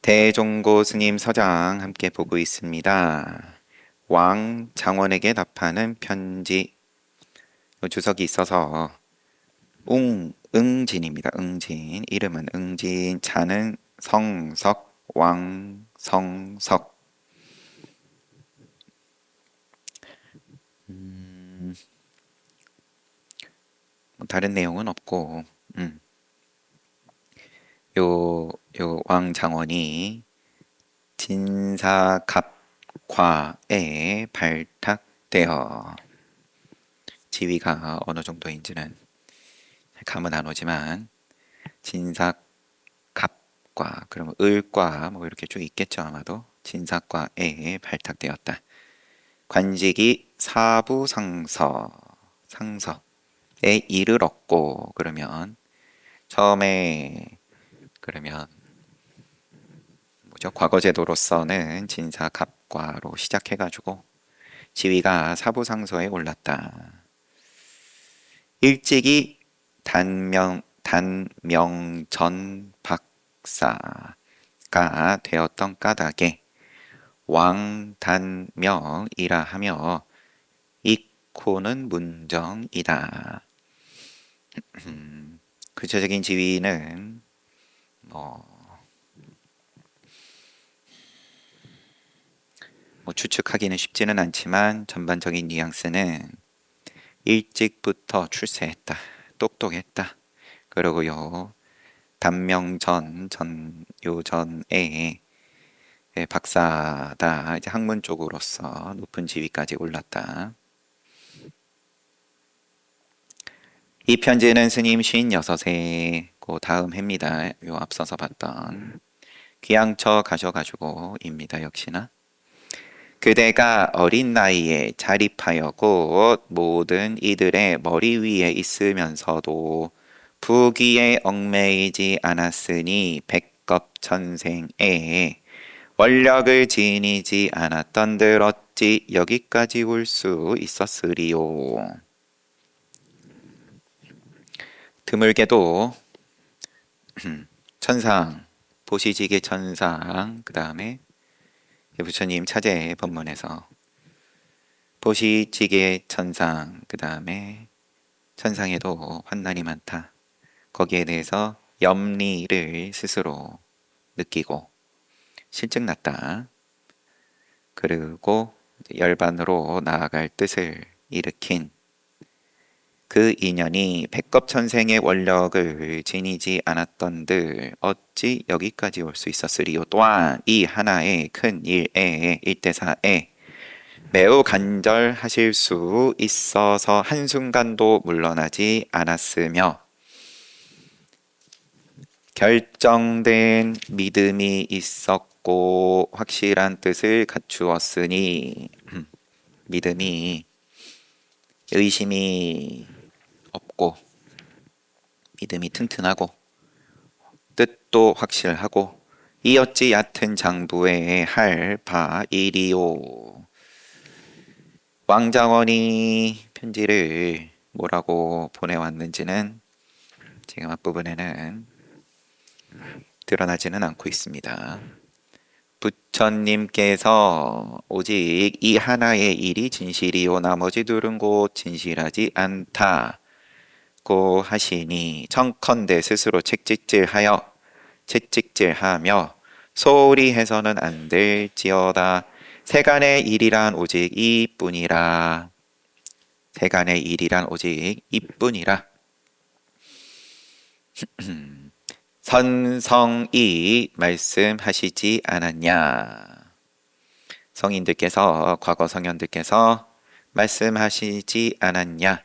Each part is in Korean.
대종고 스님 서장 함께 보고 있습니다. 왕 장원에게 답하는 편지. 주석이 있어서 응진입니다. 응진. 이름은 응진. 자는 성석, 왕성석. 다른 내용은 없고, 요, 요 왕장원이 진사갑과에 발탁되어 지위가 어느 정도인지는 감은 안 오지만 진사갑과 그러면 을과 뭐 이렇게 쭉 있겠죠 아마도. 진사과에 발탁되었다. 관직이 상서에 이르렀고. 그러면 처음에 그러면 뭐죠? 과거제도로서는 진사갑과로 시작해가지고 지위가 사부상서에 올랐다. 일찍이 단명전 박사가 되었던 까닭에 왕단명이라 하며 이코는 문정이다. 구체적인 지위는 뭐 추측하기는 쉽지는 않지만 전반적인 뉘앙스는 일찍부터 출세했다, 똑똑했다. 그리고요 요전에 박사다, 이제 학문 쪽으로서 높은 지위까지 올랐다. 이 편지는 스님 56세 그 다음 해입니다. 요 앞서서 봤던 귀양처 가셔가지고입니다. 역시나 그대가 어린 나이에 자립하여 곧 모든 이들의 머리 위에 있으면서도 부귀에 얽매이지 않았으니 백겁천생에 원력을 지니지 않았던들 어찌 여기까지 올 수 있었으리요. 드물게도 천상, 보시지계 천상, 그 다음에 부처님 차제 법문에서 보시지계 천상, 그 다음에 천상에도 환난이 많다. 거기에 대해서 염리를 스스로 느끼고 실증났다. 그리고 열반으로 나아갈 뜻을 일으킨 그 인연이 백겁천생의 원력을 지니지 않았던들 어찌 여기까지 올 수 있었으리요. 또한 이 하나의 큰 일에 일대사에 매우 간절하실 수 있어서 한순간도 물러나지 않았으며 결정된 믿음이 있었고 확실한 뜻을 갖추었으니 믿음이 의심이 없고 믿음이 튼튼하고 뜻도 확실하고 이 어찌 얕은 장부에 할 바이리요. 왕장원이 편지를 뭐라고 보내왔는지는 지금 앞부분에는 드러나지는 않고 있습니다. 부처님께서 오직 이 하나의 일이 진실이요 나머지 둘은 곧 진실하지 않다고 하시니 청컨대 스스로 채찍질하며 소홀히 해서는 안 될지어다. 세간의 일이란 오직 이뿐이라. 세간의 일이란 오직 이뿐이라. 선성이 말씀하시지 않았냐. 성인들께서, 과거 성현들께서 말씀하시지 않았냐.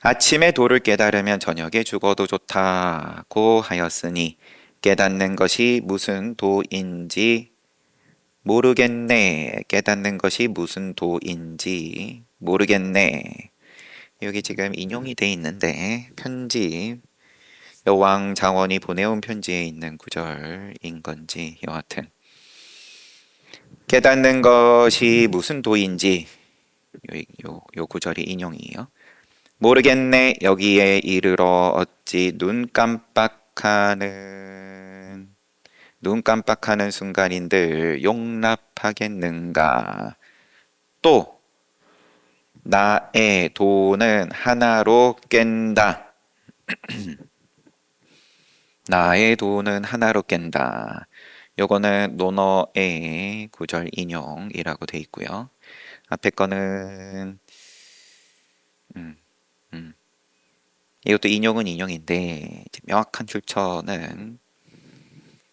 아침에 도를 깨달으면 저녁에 죽어도 좋다고 하였으니 깨닫는 것이 무슨 도인지 모르겠네. 깨닫는 것이 무슨 도인지 모르겠네. 여기 지금 인용이 돼 있는데 편지 여왕 장원이 보내온 편지에 있는 구절인 건지 여하튼 깨닫는 것이 무슨 도인지 요 구절이 인용이에요. 모르겠네. 여기에 이르러 어찌 눈 깜빡하는 눈 깜빡하는 순간인들 용납하겠는가? 또 나의 도는 하나로 깬다. 나의 도는 하나로 깬다. 요거는 논어의 구절 인용이라고 돼 있고요. 앞에 거는 음, 음. 이것도 인용은 인용인데 이제 명확한 출처는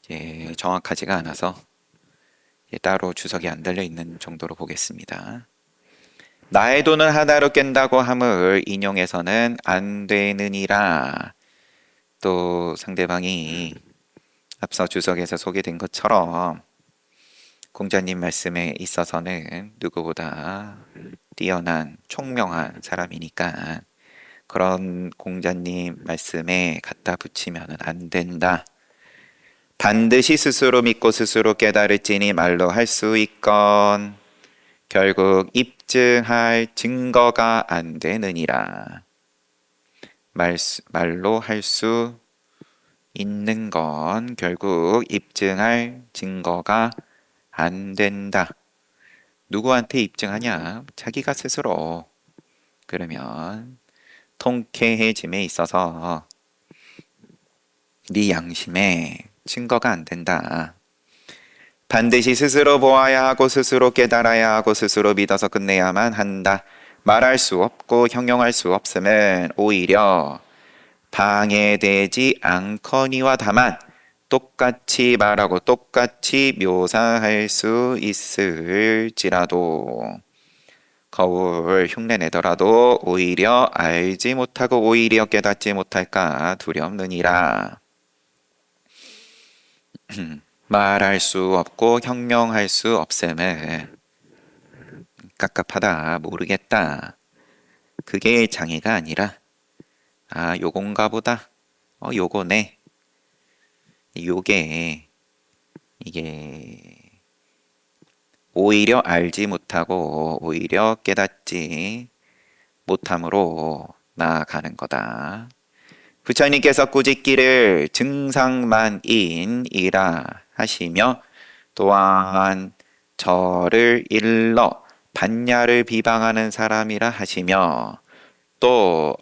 이제 정확하지가 않아서 이제 따로 주석이 안 달려 있는 정도로 보겠습니다. 나의 돈은 하나로 깬다고 함을 인용해서는 안 되느니라. 또 상대방이 앞서 주석에서 소개된 것처럼 공자님 말씀에 있어서는 누구보다 뛰어난 총명한 사람이니까 그런 공자님 말씀에 갖다 붙이면 안 된다. 반드시 스스로 믿고 스스로 깨달을지니 말로 할 수 있건 결국 입증할 증거가 안 되느니라. 말로 할 수 있는 건 결국 입증할 증거가 안 된다. 누구한테 입증하냐? 자기가 스스로. 그러면 통쾌해짐에 있어서 네 양심에 증거가 안 된다. 반드시 스스로 보아야 하고 스스로 깨달아야 하고 스스로 믿어서 끝내야만 한다. 말할 수 없고 형용할 수 없음은 오히려 방해되지 않거니와 다만 똑같이 말하고 똑같이 묘사할 수 있을지라도 거울 흉내내더라도 오히려 알지 못하고 오히려 깨닫지 못할까 두렵느니라. 말할 수 없고 형용할 수 없음을 깝깝하다 모르겠다. 그게 장애가 아니라 요건가 보다. 요거네. 요게 이게 오히려 알지 못하고 오히려 깨닫지 못함으로 나아가는 거다. 부처님께서 꾸짖기를 증상만인이라 하시며 또한 저를 일러 반야를 비방하는 사람이라 하시며 또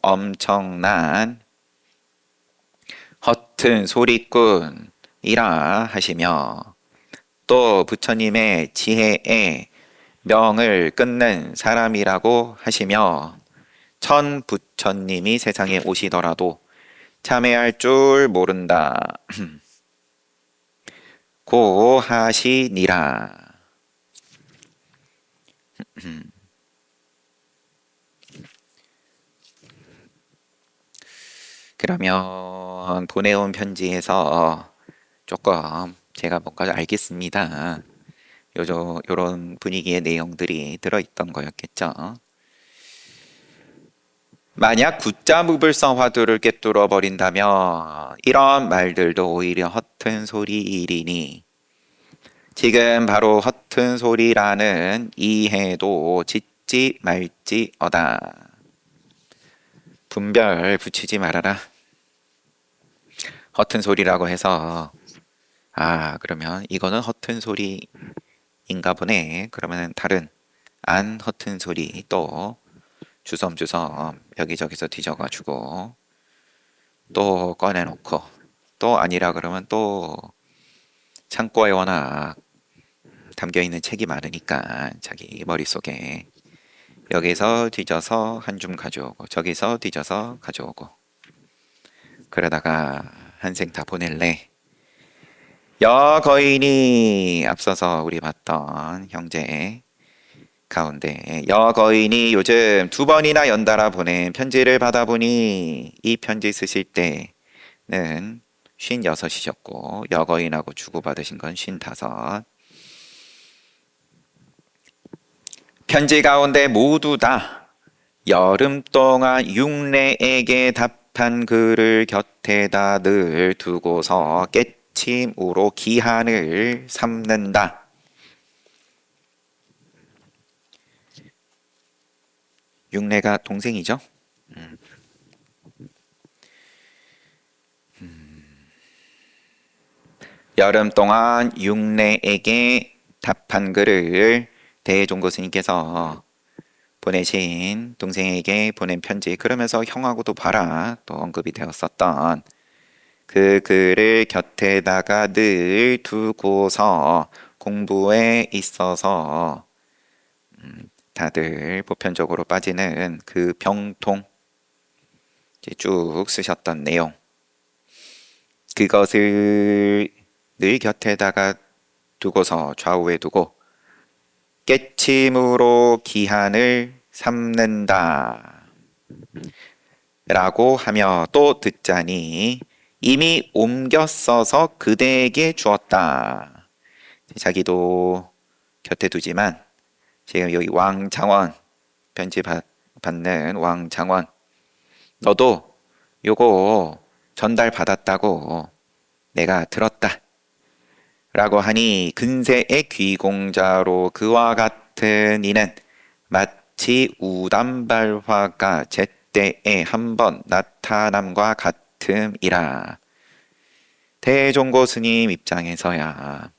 허튼 소리꾼이라 하시며 또 부처님의 지혜에 명을 끊는 사람이라고 하시며 천 부처님이 세상에 오시더라도 참회할 줄 모른다. 고 하시니라. 그러면 보내온 편지에서 조금 제가 뭔가 알겠습니다. 요런 분위기의 내용들이 들어있던 거였겠죠. 만약 굳자무불성 화두를 꿰뚫어 버린다면 이런 말들도 오히려 허튼 소리이리니 지금 바로 허튼 소리라는 이해도 짓지 말지어다. 분별 붙이지 말아라. 허튼 소리라고 해서 그러면 이거는 허튼 소리인가 보네. 그러면 다른 안 허튼 소리 또 주섬주섬 여기저기서 뒤져가지고 또 꺼내놓고 또 아니라 그러면 또 창고에 워낙 담겨있는 책이 많으니까 자기 머릿속에 여기서 뒤져서 한 줌 가져오고 저기서 뒤져서 가져오고 그러다가 한생 다 보낼래. 여거인이 앞서서 우리 봤던 형제 가운데 여거인이 요즘 2번이나 연달아 보낸 편지를 받아보니 이 편지 쓰실 때는 56이셨고 여거인하고 주고받으신 건 55. 편지 가운데 모두 다 여름 동안 육내에게 답한 글을 곁에다 늘 두고서 깨침으로 기한을 삼는다. 육내가 동생이죠. 여름 동안 육내에게 답한 글을 대종고 스님께서 보내신 동생에게 보낸 편지, 그러면서 형하고도 봐라 또 언급이 되었었던 그 글을 곁에다가 늘 두고서 공부에 있어서 다들 보편적으로 빠지는 그 병통 쭉 쓰셨던 내용, 그것을 늘 곁에다가 두고서 좌우에 두고 깨침으로 기한을 삼는다 라고 하며 또 듣자니 이미 옮겨 써서 그대에게 주었다. 자기도 곁에 두지만 지금 여기 왕장원, 편지 받는 왕장원, 너도 요거 전달 받았다고 내가 들었다 라고 하니 근세의 귀공자로 그와 같은 이는 마치 우담발화가 제때에 한번 나타남과 같음이라. 대종고 스님 입장에서야,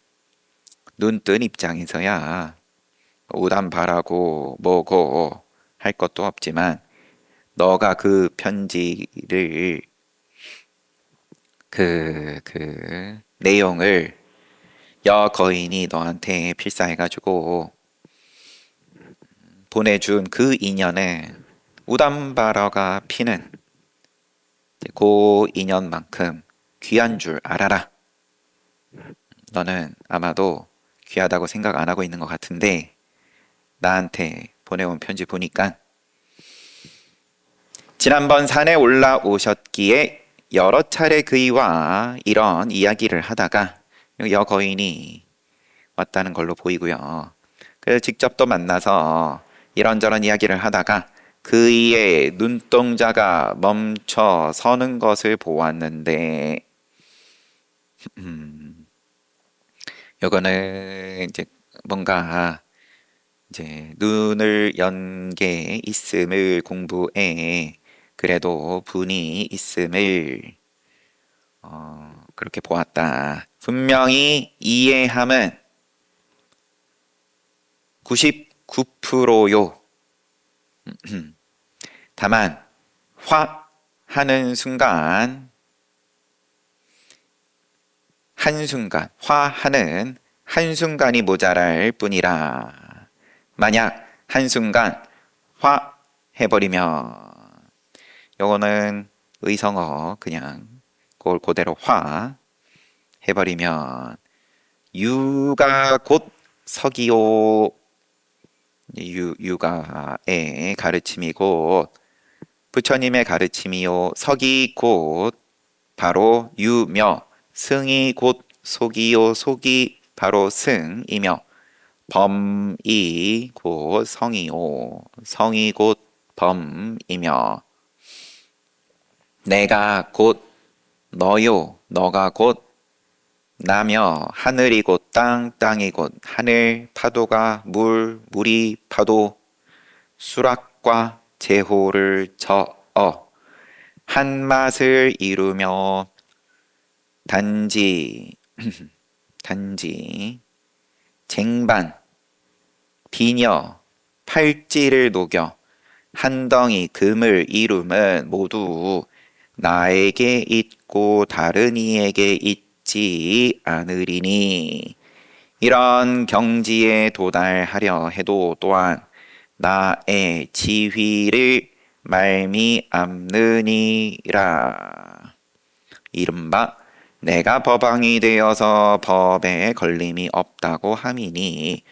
눈뜬 입장에서야 우담발하고 뭐고 할 것도 없지만 너가 그 편지를 그 내용을 여거인이 너한테 필사해가지고 보내준 그 인연은 우담바라가 피는 그 인연만큼 귀한 줄 알아라. 너는 아마도 귀하다고 생각 안 하고 있는 것 같은데 나한테 보내온 편지 보니까 지난번 산에 올라오셨기에 여러 차례 그이와 이런 이야기를 하다가 여거인이 왔다는 걸로 보이고요. 그래서 직접 또 만나서 이런저런 이야기를 하다가 그이의 눈동자가 멈춰 서는 것을 보았는데, 요거는 이제 뭔가 이제 눈을 연 게 있음을, 공부에 그래도 분이 있음을 그렇게 보았다. 분명히 이해함은 99%요. 다만 화 하는 순간, 한순간, 화하는 한순간이 모자랄 뿐이라. 만약 한순간 화 해버리면, 요거는 의성어 그냥 그걸 그대로 화 해버리면 유가 곧 서기요. 유가의 가르침이 곧 부처님의 가르침이요. 석이 곧 바로 유며, 승이 곧 속이요. 속이 바로 승이며, 범이 곧 성이요. 성이 곧 범이며, 내가 곧 너요. 너가 곧 나며, 하늘이 곧 땅, 땅이 곧 하늘, 파도가 물, 물이 파도, 수락과 제호를 저어 한 맛을 이루며 단지 쟁반 비녀 팔찌를 녹여 한 덩이 금을 이룸은 모두 나에게 있고 다른 이에게 있지 않으리니, 이런 경지에 도달하려 해도 또한 나의 지휘를 말미암느니라. 이른바 내가 법왕이 되어서 법에 걸림이 없다고 함이니,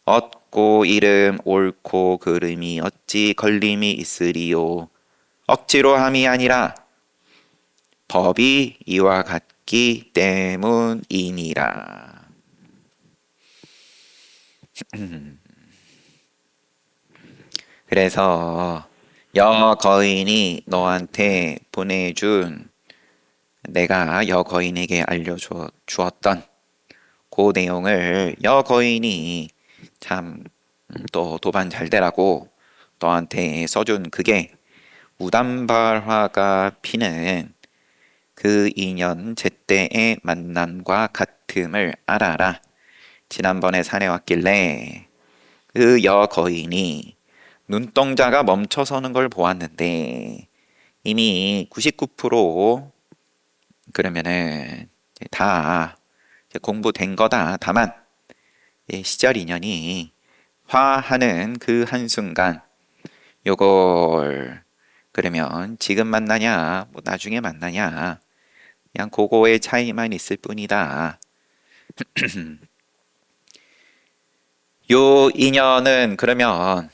얻고 이름 옳고 그름이 어찌 걸림이 있으리요. 억지로 함이 아니라 법이 이와 같기 때문이니라. 그래서 여거인이 너한테 보내준, 내가 여거인에게 알려주었던 그 내용을 여거인이 참 또 도반 잘 되라고 너한테 써준 그게 우담발화가 피는 그 인연 제때의 만남과 같음을 알아라. 지난번에 산에 왔길래 그 여거인이 눈동자가 멈춰서는 걸 보았는데 이미 99% 그러면은 이제 다 이제 공부된 거다. 다만 시절 인연이 화하는 그 한순간 요걸 그러면 지금 만나냐 뭐 나중에 만나냐 그냥 그거의 차이만 있을 뿐이다. 요 인연은 그러면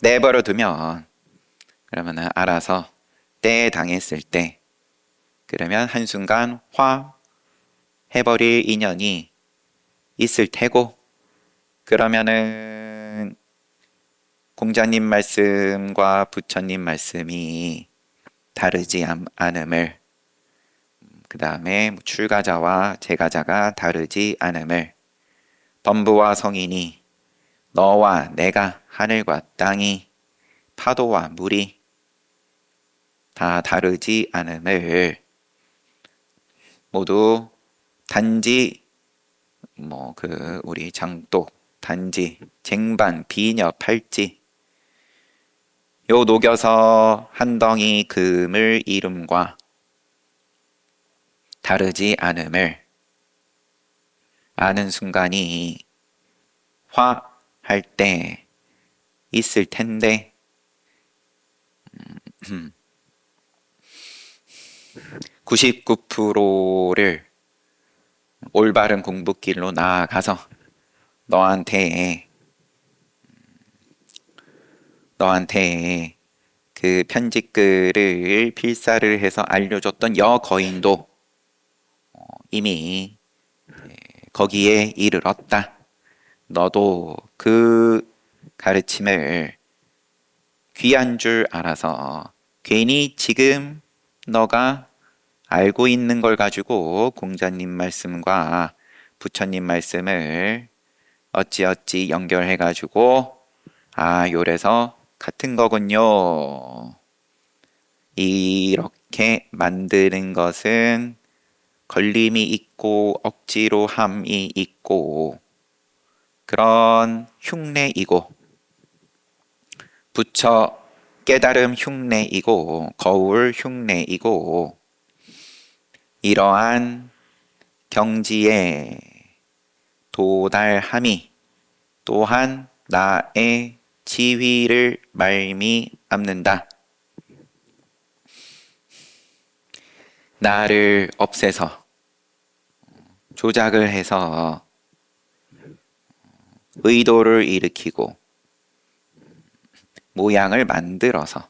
내버려 두면 그러면은 알아서 때에 당했을 때 그러면 한순간 화 해버릴 인연이 있을 테고 그러면은 공자님 말씀과 부처님 말씀이 다르지 않음을 그 다음에 출가자와 제가자가 다르지 않음을 범부와 성인이 너와 내가 하늘과 땅이 파도와 물이 다 다르지 않음을 모두 단지 우리 장독 단지 쟁반 비녀 팔찌 요 녹여서 한 덩이 금을 이름과 다르지 않음을 아는 순간이 화할 때 있을 텐데 99%를 올바른 공부길로 나아가서 너한테 그 편지글을 필사를 해서 알려줬던 여거인도 이미 거기에 이르렀다. 너도 그 가르침을 귀한 줄 알아서 괜히 지금 너가 알고 있는 걸 가지고 공자님 말씀과 부처님 말씀을 어찌어찌 연결해 가지고 요래서 같은 거군요. 이렇게 만드는 것은 걸림이 있고 억지로 함이 있고 그런 흉내이고 부처 깨달음 흉내이고 거울 흉내이고 이러한 경지에 도달함이 또한 나의 지위를 말미암는다. 나를 없애서 조작을 해서 의도를 일으키고 모양을 만들어서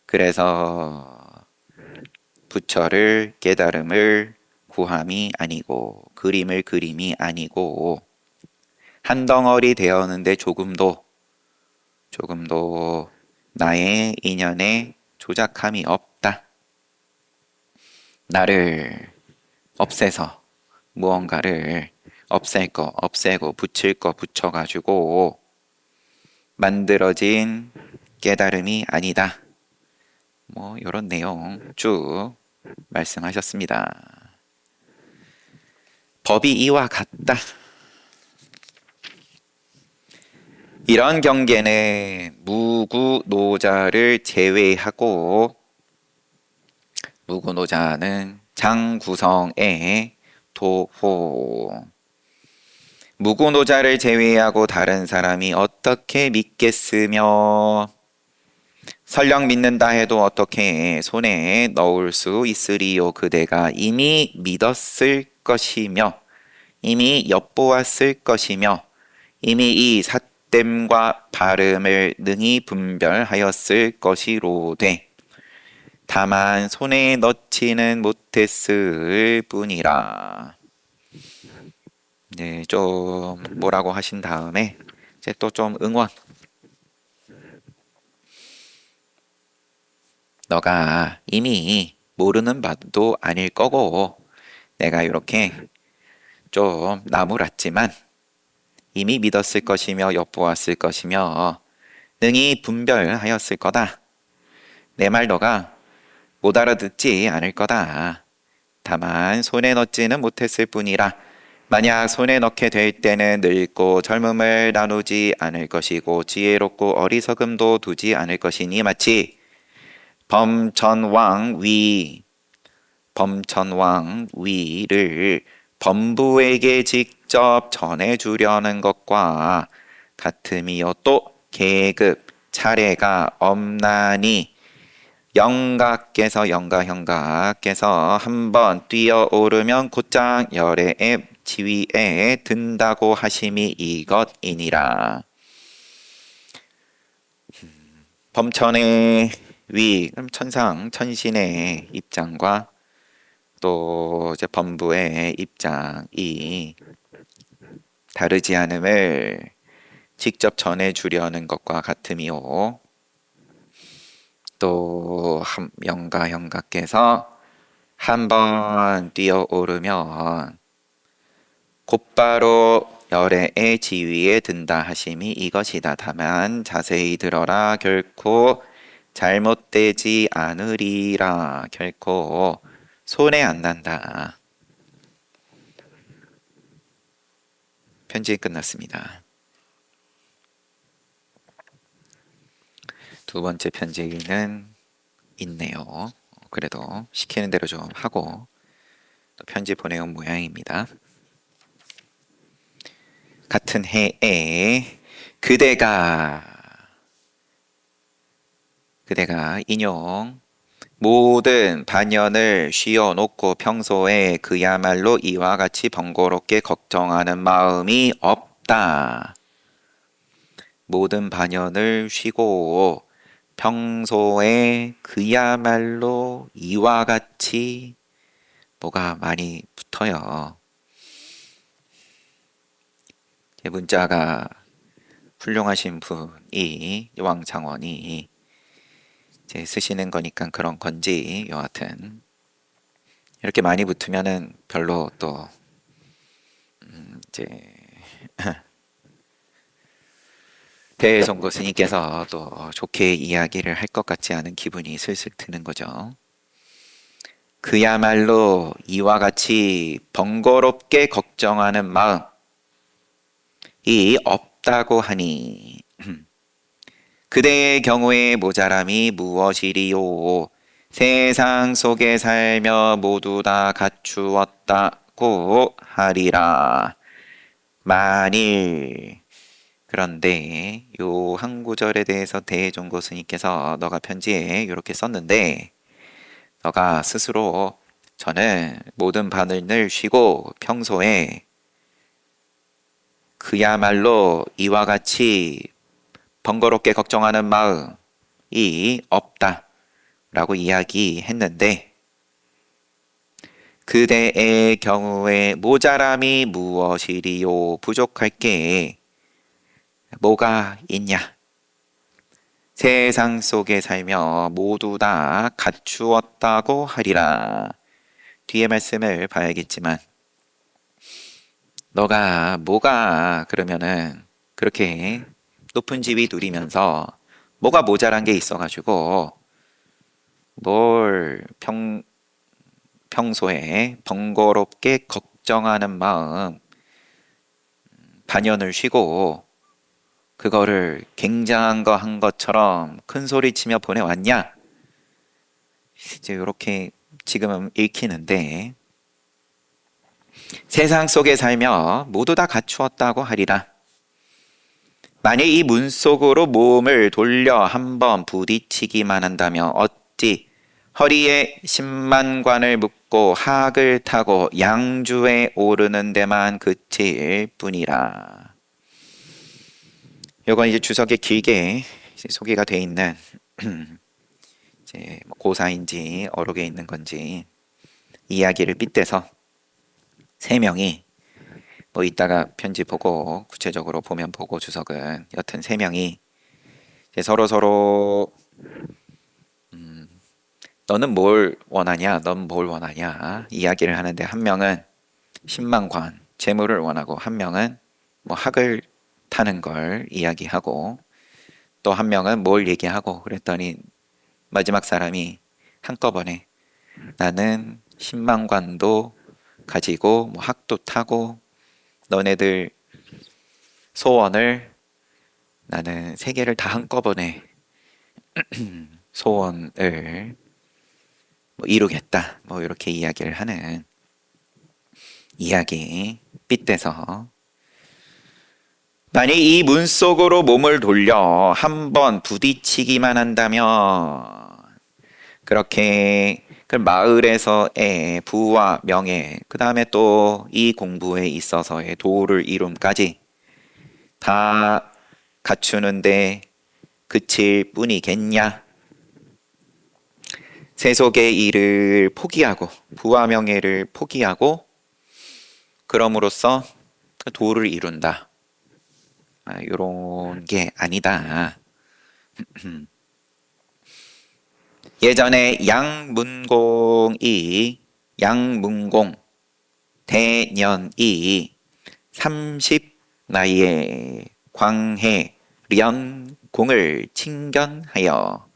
그래서 부처를 깨달음을 구함이 아니고 그림을 그림이 아니고 한 덩어리 되었는데 조금도 나의 인연에 조작함이 없다. 나를 없애서 무언가를 없앨 거 없애고 붙일 거 붙여가지고 만들어진 깨달음이 아니다. 이런 내용 쭉 말씀하셨습니다. 법이 이와 같다. 이런 경계는 무구노자를 제외하고 무구노자는 장구성의 도호 무구노자를 제외하고 다른 사람이 어떻게 믿겠으며 설령 믿는다 해도 어떻게 손에 넣을 수 있으리요. 그대가 이미 믿었을 것이며 이미 엿보았을 것이며 이미 이 삿됨과 발음을 능히 분별하였을 것이로되 다만 손에 넣지는 못했을 뿐이라. 네, 좀 뭐라고 하신 다음에 이제 또 좀 응원. 너가 이미 모르는 바도 아닐 거고 내가 이렇게 좀 나무랐지만 이미 믿었을 것이며 엿보았을 것이며 능히 분별하였을 거다. 내 말 너가 못 알아듣지 않을 거다. 다만 손에 넣지는 못했을 뿐이라 만약 손에 넣게 될 때는 늙고 젊음을 나누지 않을 것이고 지혜롭고 어리석음도 두지 않을 것이니 마치 범천왕 위를 범부에게 직접 전해주려는 것과 같음이요 또 계급 차례가 없나니 영가께서 한번 뛰어오르면 곧장 열애의 지위에 든다고 하심이 이것이니라. 범천의 위, 천상, 천신의 입장과 또 이제 범부의 입장이 다르지 않음을 직접 전해주려는 것과 같음이요. 또 영가께서 한번 뛰어오르면 곧바로 열애의 지위에 든다 하심이 이것이다. 다만 자세히 들어라. 결코 잘못되지 않으리라. 결코 손해 안 난다. 편지 끝났습니다. 두 번째 편지는 있네요. 그래도 시키는 대로 좀 하고 또 편지 보내온 모양입니다. 같은 해에 그대가 인용 모든 반연을 쉬어놓고 평소에 그야말로 이와 같이 번거롭게 걱정하는 마음이 없다. 모든 반연을 쉬고 평소에 그야말로 이와 같이 뭐가 많이 붙어요. 문자가 훌륭하신 분이 왕창원이 이제 쓰시는 거니까 그런 건지 여하튼 이렇게 많이 붙으면은 별로 또 이제 대종고 스님께서 또 좋게 이야기를 할 것 같지 않은 기분이 슬슬 드는 거죠. 그야말로 이와 같이 번거롭게 걱정하는 마음이 없다고 하니 그대의 경우에 모자람이 무엇이리요? 세상 속에 살며 모두 다 갖추었다고 하리라. 만일 그런데 요 한 구절에 대해서 대종고 스님께서 너가 편지에 이렇게 썼는데 너가 스스로 저는 모든 반응을 쉬고 평소에 그야말로 이와 같이 번거롭게 걱정하는 마음이 없다 라고 이야기했는데 그대의 경우에 모자람이 무엇이리요? 부족할 게 뭐가 있냐? 세상 속에 살며 모두 다 갖추었다고 하리라. 뒤에 말씀을 봐야겠지만 너가 뭐가 그러면은 그렇게 높은 지위 누리면서 뭐가 모자란 게 있어가지고 뭘 평소에 번거롭게 걱정하는 마음 반연을 쉬고 그거를 굉장한 거 한 것처럼 큰 소리 치며 보내왔냐? 이제 이렇게 지금은 읽히는데 세상 속에 살며 모두 다 갖추었다고 하리라. 만약 이 문 속으로 몸을 돌려 한번 부딪히기만 한다면 어찌 허리에 10만관을 묶고 학을 타고 양주에 오르는 데만 그칠 뿐이라. 이건 이제 주석에 길게 이제 소개가 돼 있는 이제 고사인지 어록에 있는 건지 이야기를 빗대서 세 명이 뭐 이따가 편지 보고 구체적으로 보면 보고 주석은 여튼 세 명이 이제 서로 너는 뭘 원하냐? 넌 뭘 원하냐? 이야기를 하는데 한 명은 10만관 재물을 원하고 한 명은 뭐 학을 타는 걸 이야기하고 또 한 명은 뭘 얘기하고 그랬더니 마지막 사람이 한꺼번에 나는 10만 관도 가지고 뭐 학도 타고 너네들 소원을 나는 세 개를 다 한꺼번에 소원을 뭐 이루겠다. 뭐 이렇게 이야기를 하는 이야기 빗대서 만약 이 문 속으로 몸을 돌려 한번 부딪히기만 한다면 그렇게 그 마을에서의 부와 명예 그 다음에 또 이 공부에 있어서의 도를 이룸까지 다 갖추는데 그칠 뿐이겠냐? 세속의 일을 포기하고 부와 명예를 포기하고 그럼으로써 그 도를 이룬다. 이런 게 아니다. 예전에 양문공 대년이 30 나이에 광해련공을 칭견하여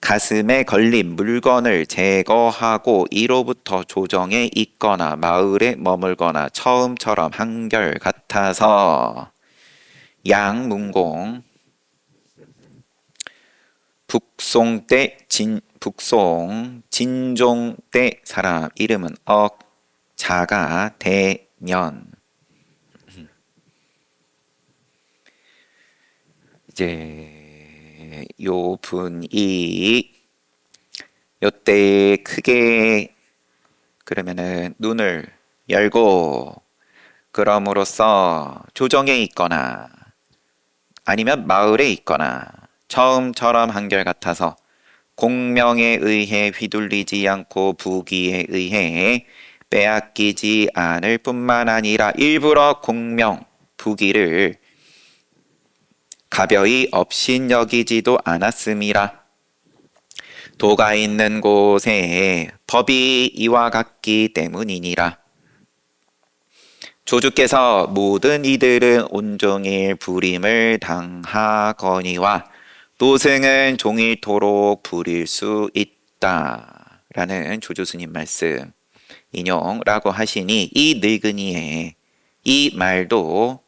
가슴에 걸린 물건을 제거하고 이로부터 조정에 있거나 마을에 머물거나 처음처럼 한결같아서 양문공 북송 진종 때 사람 이름은 자가 대년 이제 요 분이 요때 크게 그러면은 눈을 열고 그럼으로써 조정에 있거나 아니면 마을에 있거나 처음처럼 한결같아서 공명에 의해 휘둘리지 않고 부귀에 의해 빼앗기지 않을 뿐만 아니라 일부러 공명, 부귀를 가벼이 업신여기지도 않았음이라. 도가 있는 곳에 법이 이와 같기 때문이니라. 조주께서 모든 이들은 온종일 불임을 당하거니와 노승은 종일토록 부릴 수 있다. 라는 조조스님 말씀 인용라고 하시니 이 늙은이의 이 말도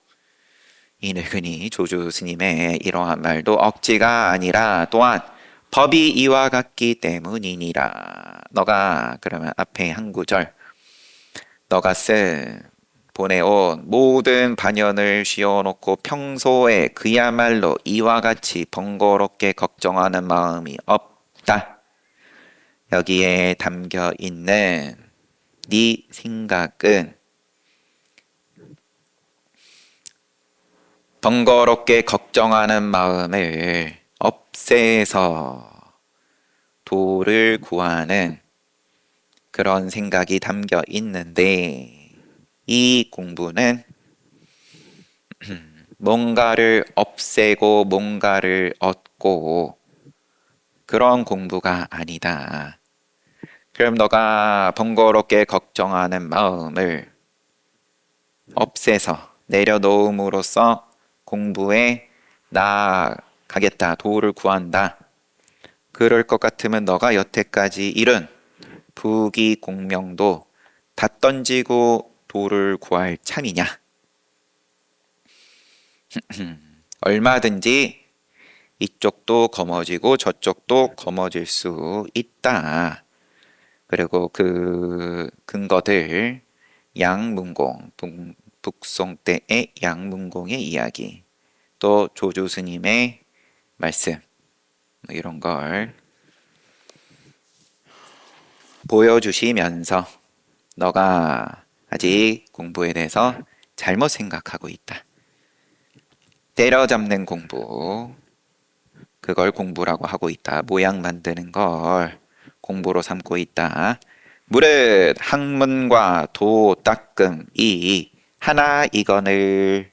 이 늙은이 조조스님의 이러한 말도 억지가 아니라 또한 법이 이와 같기 때문이니라. 너가 그러면 앞에 한 구절 너가 쓴 보내온 모든 반연을 씌워놓고 평소에 그야말로 이와 같이 번거롭게 걱정하는 마음이 없다. 여기에 담겨 있는 네 생각은 번거롭게 걱정하는 마음을 없애서 도를 구하는 그런 생각이 담겨 있는데 이 공부는 뭔가를 없애고 뭔가를 얻고 그런 공부가 아니다. 그럼 너가 번거롭게 걱정하는 마음을 없애서 내려놓음으로써 공부에 나아가겠다. 도를 구한다. 그럴 것 같으면 너가 여태까지 이룬 부귀 공명도 다 던지고 도를 구할 참이냐? 얼마든지 이쪽도 거머쥐고 저쪽도 거머쥘 수 있다. 그리고 그 근거들 양문공 북송 때의 양문공의 이야기 또 조조 스님의 말씀 이런 걸 보여주시면서 너가 아직 공부에 대해서 잘못 생각하고 있다. 때려잡는 공부, 그걸 공부라고 하고 있다. 모양 만드는 걸 공부로 삼고 있다. 무릇 학문과 도 닦음이 하나 이거늘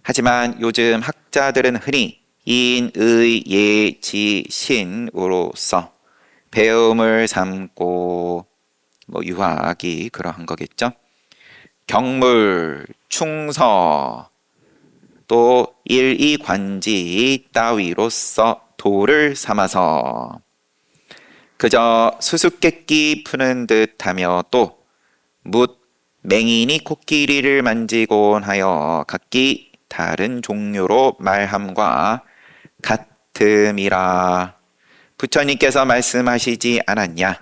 하지만 요즘 학자들은 흔히 인의 예지 신으로서 배움을 삼고 유학이 그러한 거겠죠. 경물, 충서, 또 일이관지 따위로서 도를 삼아서 그저 수수께끼 푸는 듯하며 또 묻 맹인이 코끼리를 만지곤 하여 각기 다른 종류로 말함과 같음이라. 부처님께서 말씀하시지 않았냐?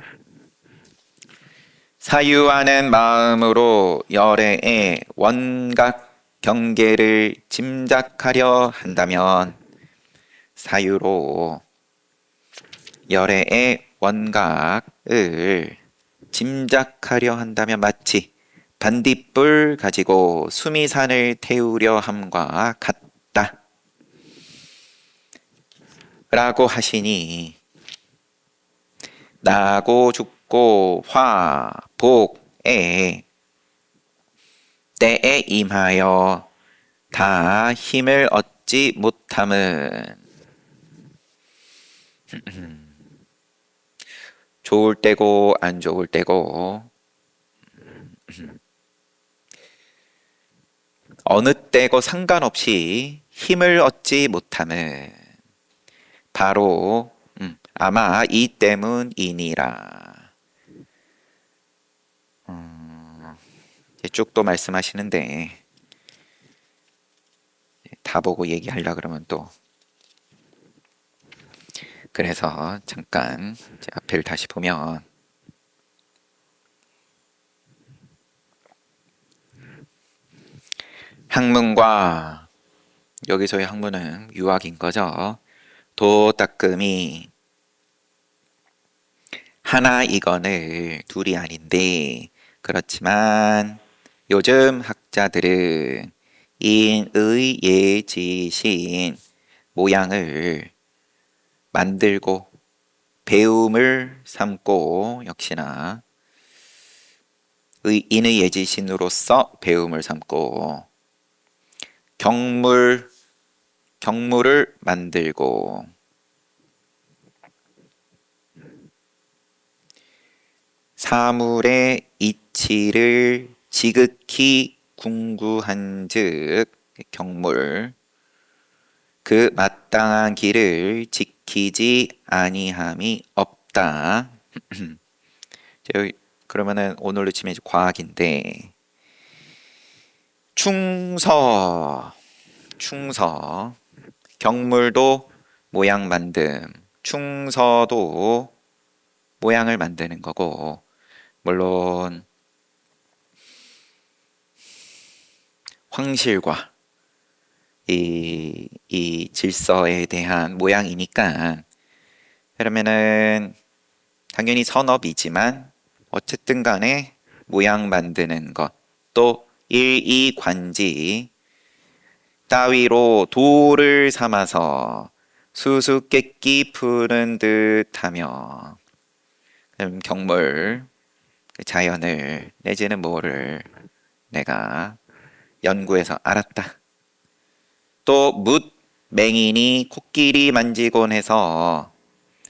사유하는 마음으로 열애의 원각 경계를 짐작하려 한다면, 사유로 열애의 원각을 짐작하려 한다면 마치 반딧불 가지고 수미산을 태우려 함과 같다 라고 하시니, 나고 죽고 화, 복에 때에 임하여 다 힘을 얻지 못함은 좋을 때고 안 좋을 때고 어느 때고 상관없이 힘을 얻지 못함은 바로 아마 이 때문이니라. 쭉 또 말씀하시는데 다 보고 얘기하려 그러면 또, 그래서 잠깐 앞을 다시 보면, 학문과, 여기서의 학문은 유학인 거죠. 도 닦음이 하나 이거늘 둘이 아닌데, 그렇지만 요즘 학자들은 인의 예지신 모양을 만들고 배움을 삼고, 역시나 인의 예지신으로서 배움을 삼고 경물을 만들고 사물의 이치를 지극히 궁구한즉 경물, 그 마땅한 길을 지키지 아니함이 없다. 그러면은 오늘로 치면 과학인데, 충서 경물도 모양 만듦, 충서도 모양을 만드는 거고, 물론 황실과 이 질서에 대한 모양이니까, 그러면은 당연히 선업이지만 어쨌든 간에 모양 만드는 것, 또 일이관지 따위로 도를 삼아서 수수께끼 푸는 듯하며, 경물, 그 자연을 내지는 뭐를 내가 연구해서 알았다. 또 묻 맹인이 코끼리 만지곤 해서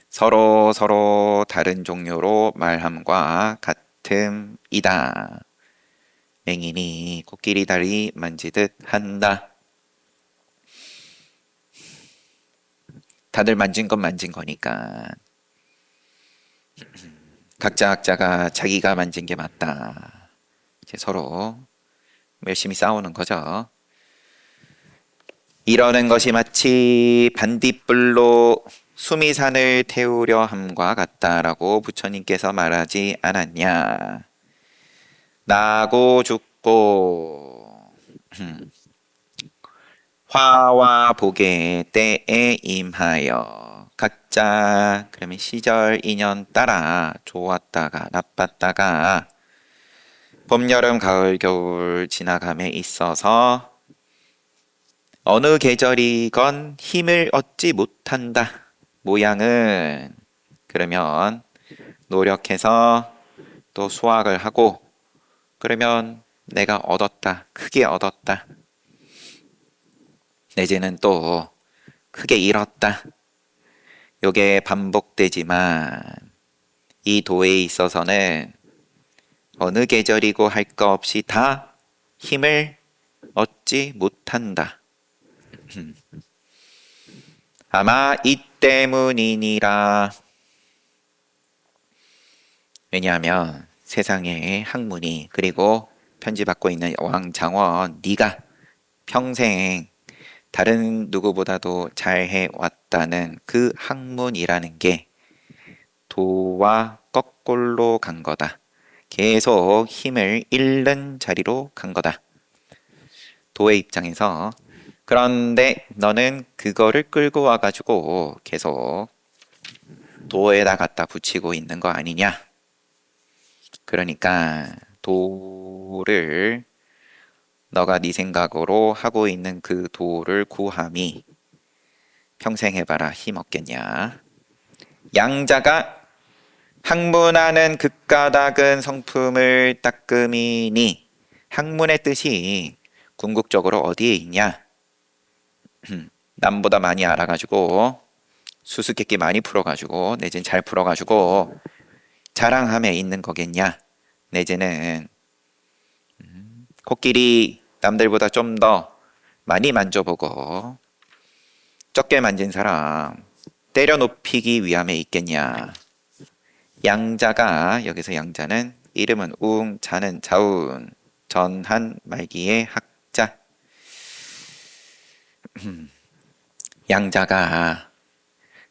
서로 다른 종류로 말함과 같음이다. 맹인이 코끼리 다리 만지듯 한다. 다들 만진 건 만진 거니까 각자 학자가 자기가 만진 게 맞다, 이제 서로 열심히 싸우는 거죠. 이러는 것이 마치 반딧불로 수미산을 태우려 함과 같다라고 부처님께서 말하지 않았냐. 나고 죽고 화와 복의 때에 임하여 각자, 그러면 시절 인연 따라 좋았다가 나빴다가 봄, 여름, 가을, 겨울 지나감에 있어서 어느 계절이건 힘을 얻지 못한다. 모양은 그러면 노력해서 또 수확을 하고, 그러면 내가 얻었다, 크게 얻었다, 내지는 또 크게 잃었다. 요게 반복되지만 이 도에 있어서는 어느 계절이고 할 거 없이 다 힘을 얻지 못한다. 아마 이 때문이니라. 왜냐하면 세상에 학문이 그리고 편지 받고 있는 왕장원 네가 평생 다른 누구보다도 잘 해왔다는 그 학문이라는 게 도와 거꾸로 간 거다. 계속 힘을 잃는 자리로 간 거다. 도의 입장에서. 그런데 너는 그거를 끌고 와가지고 계속 도에다 갖다 붙이고 있는 거 아니냐? 그러니까 도를 너가 네 생각으로 하고 있는 그 도를 구함이 평생 해봐라 힘 없겠냐? 양자가 학문하는 극가닥은 성품을 닦음이니 학문의 뜻이 궁극적으로 어디에 있냐? 남보다 많이 알아가지고 수수께끼 많이 풀어가지고 내지는 잘 풀어가지고 자랑함에 있는 거겠냐? 내지는 코끼리 남들보다 좀 더 많이 만져보고 적게 만진 사람 때려눕히기 위함에 있겠냐? 양자가 여기서 양자는 이름은 웅, 자는 자운, 전한 말기의 학자. 양자가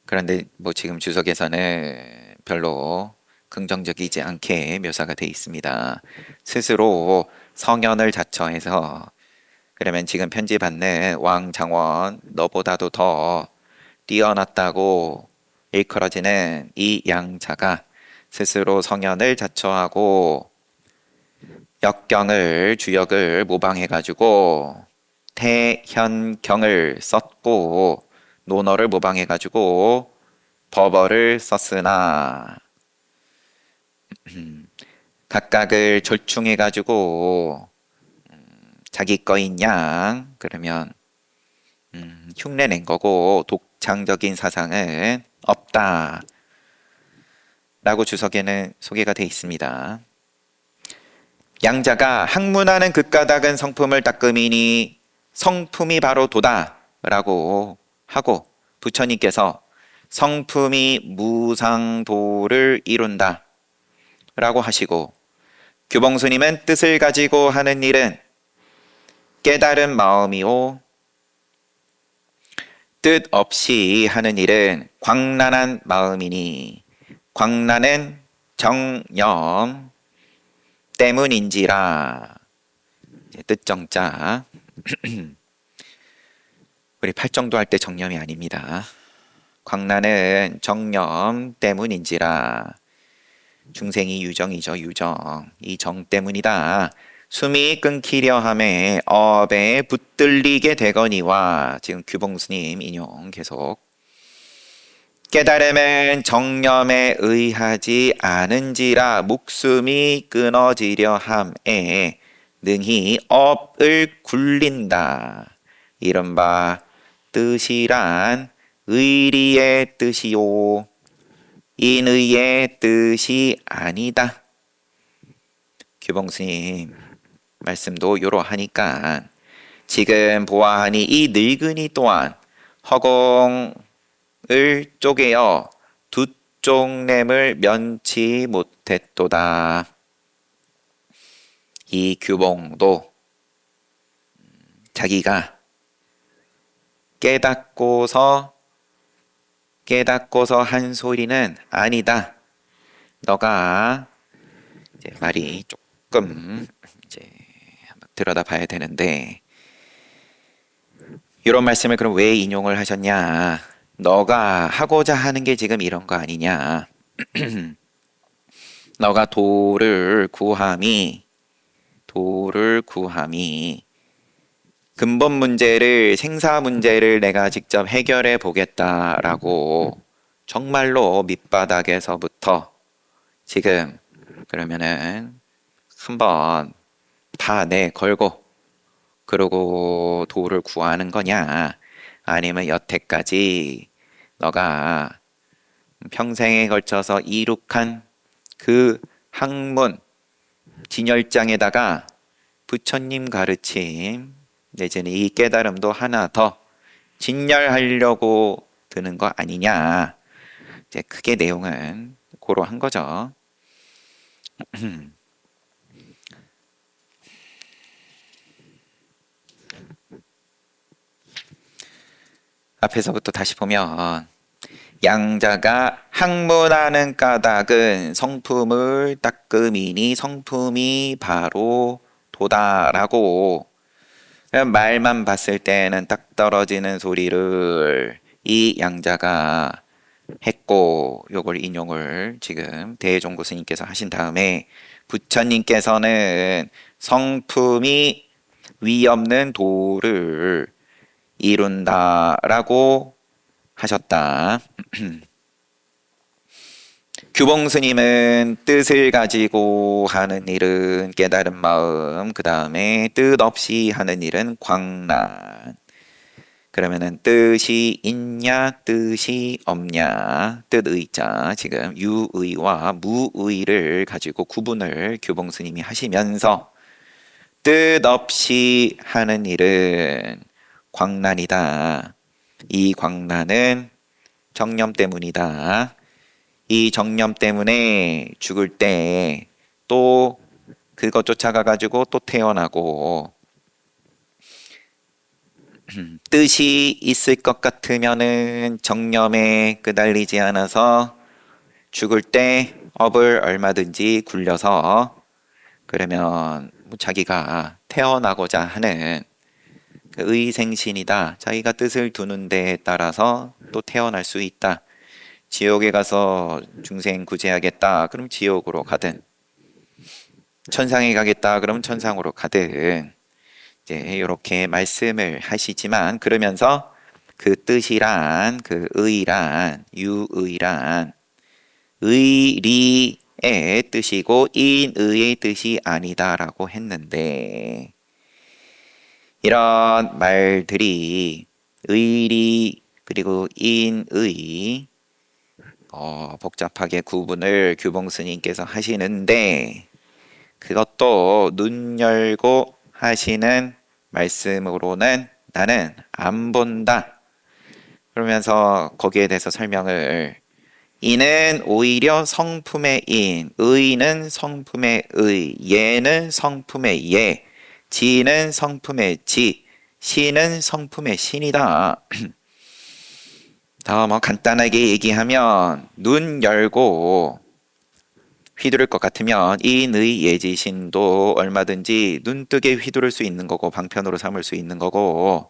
그런데 뭐 지금 주석에서는 별로 긍정적이지 않게 묘사가 되어 있습니다. 스스로 성현을 자처해서 그러면 지금 편지 받는 왕장원 너보다도 더 뛰어났다고 일컬어지는 이 양자가 스스로 성현을 자처하고 역경을 주역을 모방해가지고 태현경을 썼고 논어를 모방해가지고 법어를 썼으나 각각을 절충해가지고 자기 거인 양 그러면 흉내낸 거고 독창적인 사상은 없다 라고 주석에는 소개가 되어 있습니다. 양자가 학문하는 극가닥은 성품을 닦음이니 성품이 바로 도다 라고 하고 부처님께서 성품이 무상도를 이룬다 라고 하시고 규봉스님은 뜻을 가지고 하는 일은 깨달은 마음이오 뜻 없이 하는 일은 광란한 마음이니 광란은 정념 때문인지라. 뜻정자 우리 팔정도 할 때 정념이 아닙니다. 광란은 정념 때문인지라. 중생이 유정이죠. 유정. 이 정 때문이다. 숨이 끊기려 함에 업에 붙들리게 되거니와. 지금 규봉스님 인용 계속. 깨달음은 정념에 의하지 않은지라 목숨이 끊어지려 함에 능히 업을 굴린다. 이른바 뜻이란 의리의 뜻이요 인의의 뜻이 아니다. 규봉스님 말씀도 요러하니까 지금 보아하니 이 늙은이 또한 허공을 쪼개어 두 쪽냄을 면치 못했도다. 이 규봉도 자기가 깨닫고서 한 소리는 아니다. 너가 이제 말이 조금 이제 한번 들여다봐야 되는데 이런 말씀을 그럼 왜 인용을 하셨냐? 너가 하고자 하는 게 지금 이런 거 아니냐? 너가 도를 구함이 근본 문제를 생사 문제를 내가 직접 해결해 보겠다라고 정말로 밑바닥에서부터 지금 그러면은 한번 다 내걸고 그러고 도를 구하는 거냐? 아니면 여태까지 너가 평생에 걸쳐서 이룩한 그 학문 진열장에다가 부처님 가르침 내지는 이 깨달음도 하나 더 진열하려고 드는 거 아니냐. 이제 크게 내용은 고러한 거죠. 앞에서부터 다시 보면 양자가 학문하는 까닭은 성품을 닦음이니 성품이 바로 도다라고 그냥 말만 봤을 때는 딱 떨어지는 소리를 이 양자가 했고 요걸 인용을 지금 대종고 스님께서 하신 다음에 부처님께서는 성품이 위 없는 도를 이룬다라고 하셨다. 규봉 스님은 뜻을 가지고 하는 일은 깨달은 마음, 그 다음에 뜻 없이 하는 일은 광란. 그러면은 뜻이 있냐, 뜻이 없냐, 뜻의자 지금 유의와 무의를 가지고 구분을 규봉 스님이 하시면서 뜻 없이 하는 일은 광란이다. 이 광란은 정념 때문이다. 이 정념 때문에 죽을 때 또 그것 쫓아가 가지고 또 태어나고 뜻이 있을 것 같으면은 정념에 끄달리지 않아서 죽을 때 업을 얼마든지 굴려서 그러면 자기가 태어나고자 하는 그 의생신이다. 자기가 뜻을 두는 데에 따라서 또 태어날 수 있다. 지옥에 가서 중생 구제하겠다. 그럼 지옥으로 가든 천상에 가겠다. 그럼 천상으로 가든 이제 이렇게 말씀을 하시지만 그러면서 그 뜻이란 그 의란 유의란 의리의 뜻이고 인의의 뜻이 아니다라고 했는데 이런 말들이 의리 그리고 인의 복잡하게 구분을 규봉 스님께서 하시는데 그것도 눈 열고 하시는 말씀으로는 나는 안 본다. 그러면서 거기에 대해서 설명을 이는 오히려 성품의 인, 의는 성품의 의, 예는 성품의 예, 지는 성품의 지, 신은 성품의 신이다. 더 뭐 간단하게 얘기하면 눈 열고 휘두를 것 같으면 인의 예지신도 얼마든지 눈뜨게 휘두를 수 있는 거고 방편으로 삼을 수 있는 거고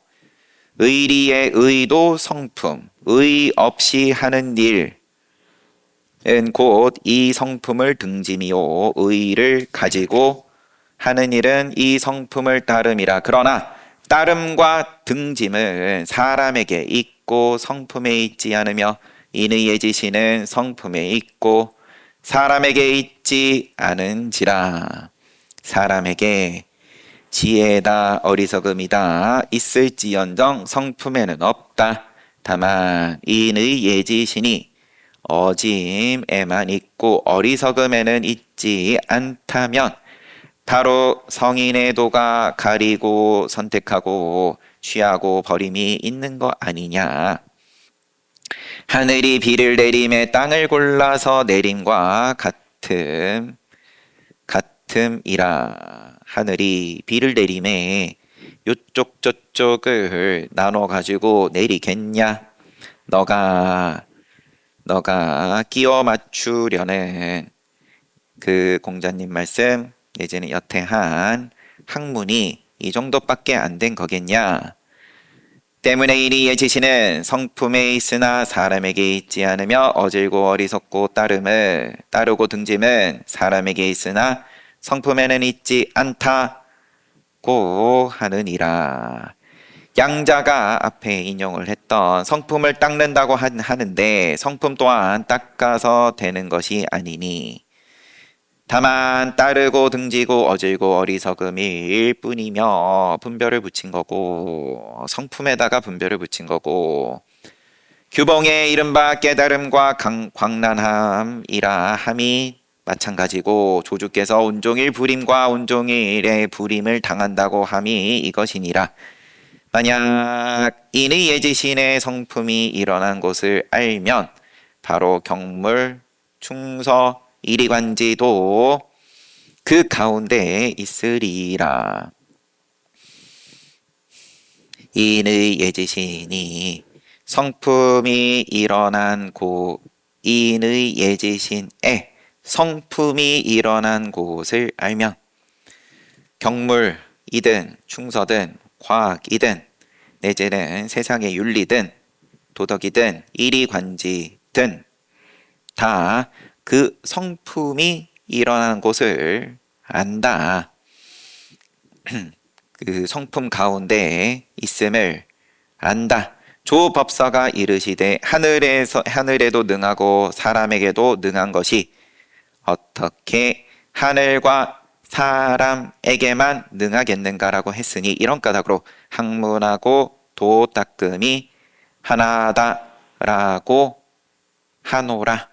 의리의 의도 성품, 의 없이 하는 일은 곧 이 성품을 등짐이요 의를 가지고 하는 일은 이 성품을 따름이라. 그러나 따름과 등짐은 사람에게 있고 성품에 있지 않으며 인의 예지신은 성품에 있고 사람에게 있지 않은지라. 사람에게 지혜다 어리석음이다 있을지언정 성품에는 없다. 다만 인의 예지신이 어짐에만 있고 어리석음에는 있지 않다면 바로 성인의 도가 가리고 선택하고 취하고 버림이 있는 거 아니냐. 하늘이 비를 내림에 땅을 골라서 내림과 같음이라. 하늘이 비를 내림에 요쪽 저쪽을 나눠 가지고 내리겠냐? 너가 끼워 맞추려는 그 공자님 말씀 내지는 여태한 학문이 이 정도밖에 안 된 거겠냐? 때문에 이리 예지시는 성품에 있으나 사람에게 있지 않으며 어질고 어리석고 따르고 등짐은 사람에게 있으나 성품에는 있지 않다고 하느니라. 양자가 앞에 인용을 했던 성품을 닦는다고 하는데 성품 또한 닦아서 되는 것이 아니니 다만 따르고 등지고 어질고 어리석음일 뿐이며 분별을 붙인 거고 성품에다가 분별을 붙인 거고 규봉의 이른바 깨달음과 광란함이라 함이 마찬가지고 조주께서 온종일 불임과 온종일의 불임을 당한다고 함이 이것이니라. 만약 인의 예지신의 성품이 일어난 것을 알면 바로 경물, 충서, 이리관지도 그 가운데에 있으리라. 인의 예지신이 성품이 일어난 인의 예지신에 성품이 일어난 곳을 알면 경물이든 충서든 과학이든 내지는 세상의 윤리든 도덕이든 이리관지든 다 그 성품이 일어난 곳을 안다. 그 성품 가운데에 있음을 안다. 조법사가 이르시되 하늘에도 능하고 사람에게도 능한 것이 어떻게 하늘과 사람에게만 능하겠는가라고 했으니 이런 까닭으로 학문하고 도닦음이 하나다라고 하노라.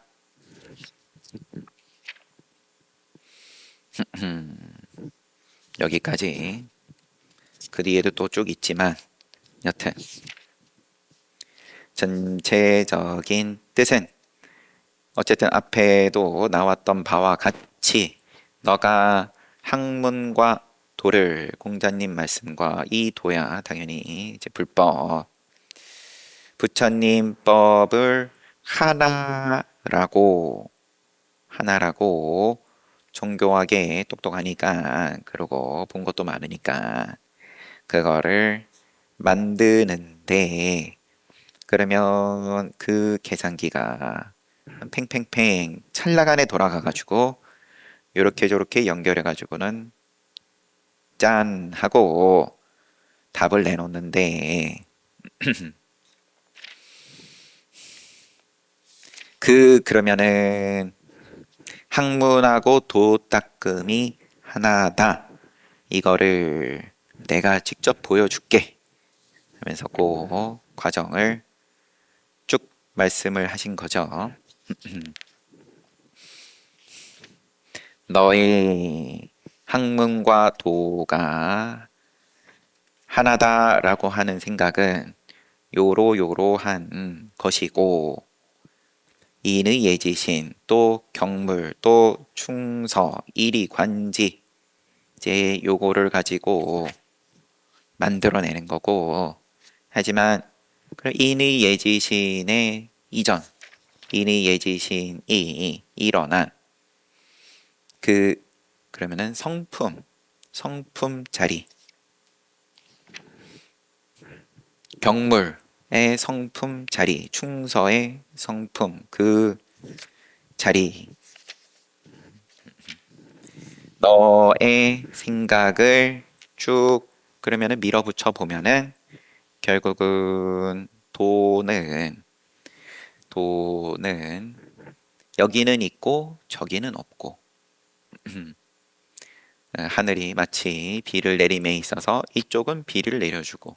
여기까지. 그 뒤에도 또 쭉 있지만 여튼 전체적인 뜻은 어쨌든 앞에도 나왔던 바와 같이 너가 학문과 도를 공자님 말씀과 이 도야 당연히 이제 불법 부처님 법을 하나라고 정교하게 똑똑하니까 그러고 본 것도 많으니까 그거를 만드는데 그러면 그 계산기가 팽팽팽 찰나간에 돌아가가지고 요렇게 저렇게 연결해가지고는 짠 하고 답을 내놓는데 그러면은 학문하고 도닦음이 하나다. 이거를 내가 직접 보여줄게 하면서 그 과정을 쭉 말씀을 하신 거죠. 너의 학문과 도가 하나다라고 하는 생각은 요러요러한 것이고 인의 예지신 또 경물 또 충서 이리관지 이제 요거를 가지고 만들어내는 거고 하지만 인의 예지신의 이전 인의 예지신이 일어난 그러면은 성품 자리 경물의 성품 자리 충서의 성품 그 자리 너의 생각을 쭉 그러면은 밀어붙여 보면은 결국은 도는 여기는 있고 저기는 없고 하늘이 마치 비를 내림에 있어서 이쪽은 비를 내려주고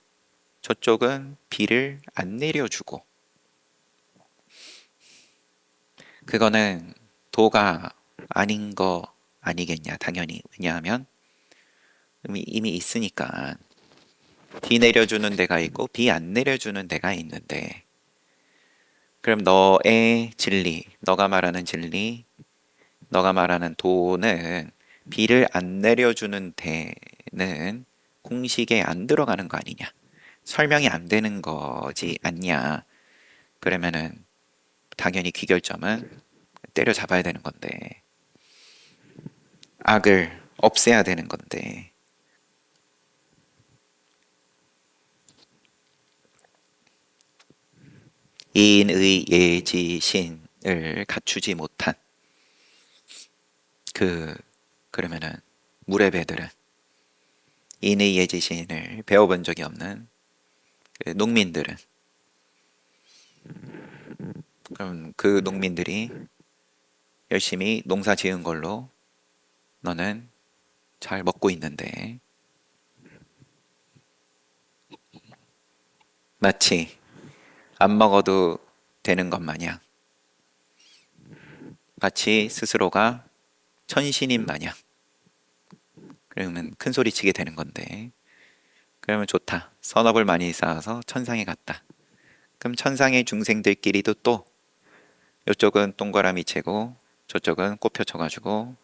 저쪽은 비를 안 내려주고 그거는 도가 아닌 거 아니겠냐 당연히 왜냐하면 이미 있으니까 비 내려주는 데가 있고 비 안 내려주는 데가 있는데 그럼 너의 진리 너가 말하는 진리 너가 말하는 도는 비를 안 내려주는 데는 공식에 안 들어가는 거 아니냐 설명이 안 되는 거지 않냐 그러면은 당연히 귀결점은 때려잡아야 되는 건데 악을 없애야 되는 건데 인의 예지신을 갖추지 못한 그러면은 물의 배들은 인의 예지신을 배워본 적이 없는 농민들은 그럼 그 농민들이 열심히 농사 지은 걸로 너는 잘 먹고 있는데 마치 안 먹어도 되는 것 마냥 마치 스스로가 천신인 마냥 그러면 큰 소리 치게 되는 건데 그러면 좋다 선업을 많이 쌓아서 천상에 갔다 그럼 천상의 중생들끼리도 또 이쪽은 동그라미 채고 저쪽은 꽃 펴쳐가지고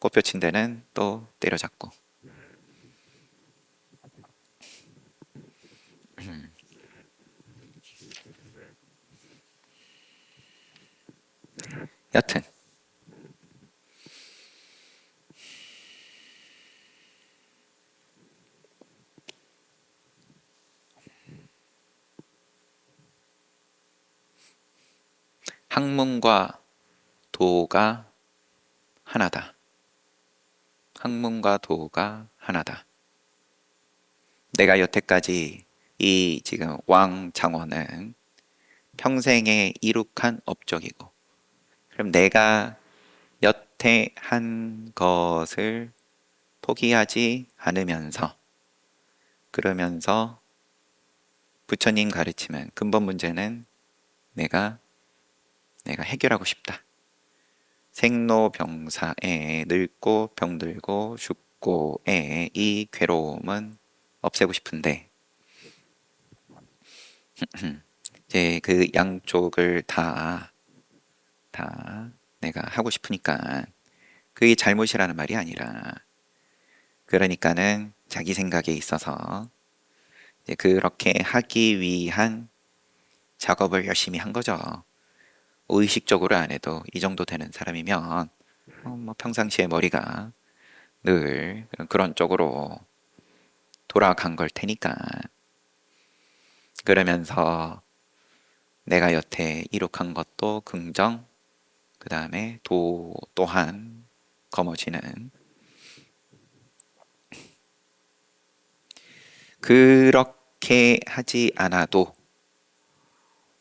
꽃볕인 데는 또 때려잡고. 여튼 학문과 도가 하나다. 학문과 도가 하나다. 내가 여태까지 이 지금 왕장원은 평생에 이룩한 업적이고, 그럼 내가 여태 한 것을 포기하지 않으면서, 그러면서 부처님 가르치면 근본 문제는 내가 해결하고 싶다. 생로병사에 늙고 병들고 죽고의 이 괴로움은 없애고 싶은데 이제 그 양쪽을 다 내가 하고 싶으니까 그게 잘못이라는 말이 아니라 그러니까는 자기 생각에 있어서 이제 그렇게 하기 위한 작업을 열심히 한 거죠. 의식적으로 안 해도 이 정도 되는 사람이면 뭐 평상시에 머리가 늘 그런 쪽으로 돌아간 걸 테니까. 그러면서 내가 여태 이룩한 것도 긍정, 그 다음에 도 또한 거머쥐는 그렇게 하지 않아도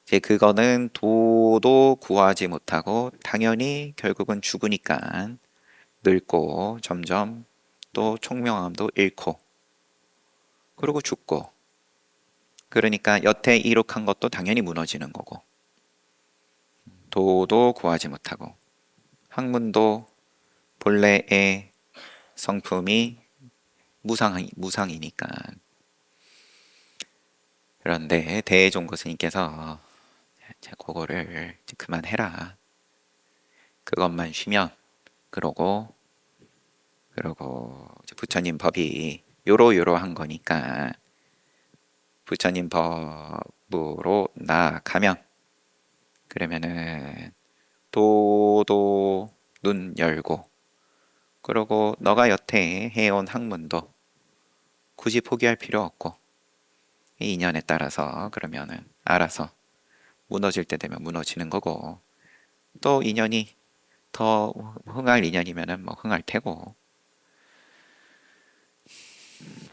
이제 그거는 도도 구하지 못하고 당연히 결국은 죽으니까 늙고 점점 또 총명함도 잃고 그리고 죽고 그러니까 여태 이룩한 것도 당연히 무너지는 거고 도도 구하지 못하고 학문도 본래의 성품이 무상이니까. 그런데 대종고 스님께서 자, 그거를 이제 그만해라. 그것만 쉬면 그러고 이제 부처님 법이 요러요러한 거니까 부처님 법으로 나아가면 그러면은 도도 눈 열고 그러고 너가 여태 해온 학문도 굳이 포기할 필요 없고 이 인연에 따라서 그러면은 알아서 무너질 때 되면 무너지는 거고 또 인연이 더 흥할 인연이면은 뭐 흥할 테고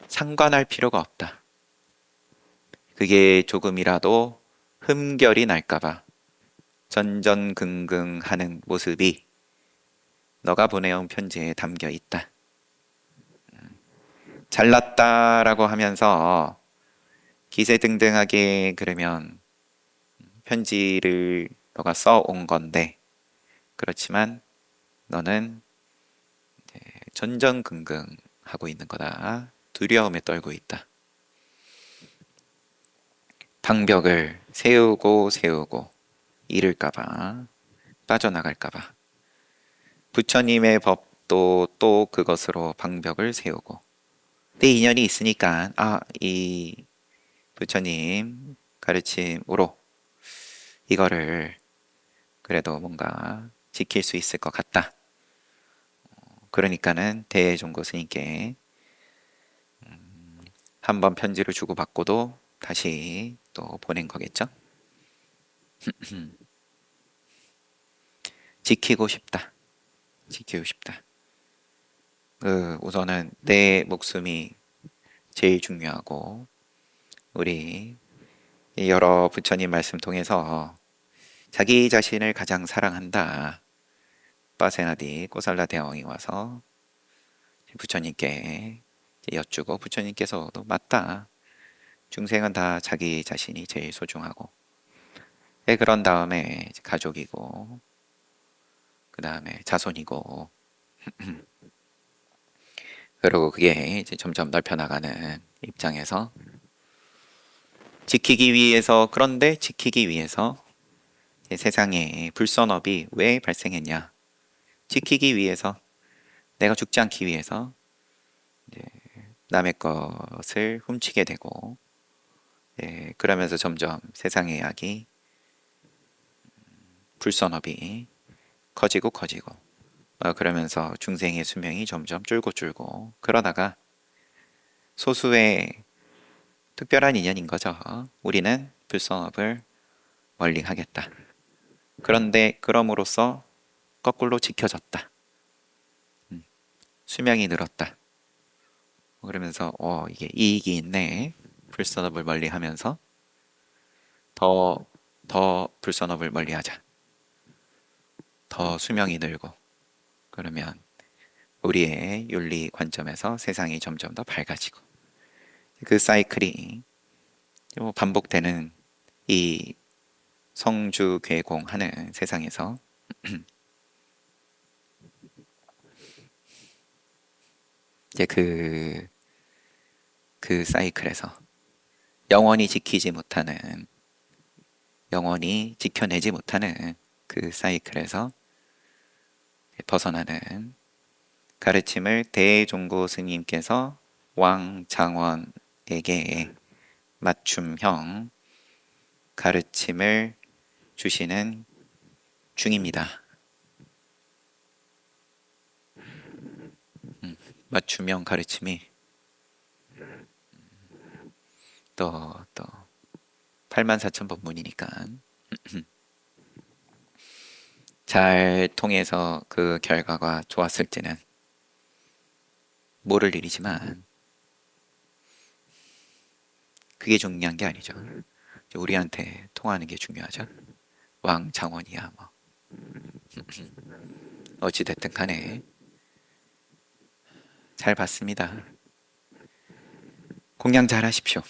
상관할 필요가 없다. 그게 조금이라도 흠결이 날까봐 전전긍긍하는 모습이 너가 보내온 편지에 담겨 있다. 잘났다라고 하면서 기세등등하게 그러면 편지를 너가 써온 건데 그렇지만 너는 전전긍긍하고 있는 거다. 두려움에 떨고 있다. 방벽을 세우고 잃을까봐 빠져나갈까봐 부처님의 법도 또 그것으로 방벽을 세우고 내 인연이 있으니까 이 부처님 가르침으로 이거를 그래도 뭔가 지킬 수 있을 것 같다. 그러니까는 대종고 스님께 한번 편지를 주고받고도 다시 또 보낸 거겠죠. 지키고 싶다. 우선은 내 목숨이 제일 중요하고 우리 여러 부처님 말씀 통해서 자기 자신을 가장 사랑한다. 빠세나디 꼬살라 대왕이 와서 부처님께 여쭈고 부처님께서도 맞다. 중생은 다 자기 자신이 제일 소중하고 그런 다음에 가족이고 그 다음에 자손이고 그리고 그게 이제 점점 넓혀나가는 입장에서 그런데 지키기 위해서 세상에 불선업이 왜 발생했냐? 지키기 위해서 내가 죽지 않기 위해서 이제 남의 것을 훔치게 되고, 그러면서 점점 세상의 약이 불선업이 커지고 커지고, 그러면서 중생의 수명이 점점 줄고 그러다가 소수의 특별한 인연인 거죠. 우리는 불선업을 멀리 하겠다. 그런데 그럼으로써 거꾸로 지켜졌다. 수명이 늘었다. 그러면서 이게 이익이 있네. 불선업을 멀리 하면서 더 불선업을 멀리 하자. 더 수명이 늘고 그러면 우리의 윤리 관점에서 세상이 점점 더 밝아지고 그 사이클이 반복되는 이 성주괴공하는 세상에서 이제 그 사이클에서 영원히 지켜내지 못하는 그 사이클에서 벗어나는 가르침을 대종고 스님께서 왕장원에게 맞춤형 가르침을 주시는 중입니다. 맞춤형 가르침이 또 84,000법문이니까 잘 통해서 그 결과가 좋았을지는 모를 일이지만 그게 중요한 게 아니죠. 우리한테 통하는 게 중요하죠. 왕장원이야 뭐 어찌됐든 간에 잘 봤습니다. 공양 잘 하십시오.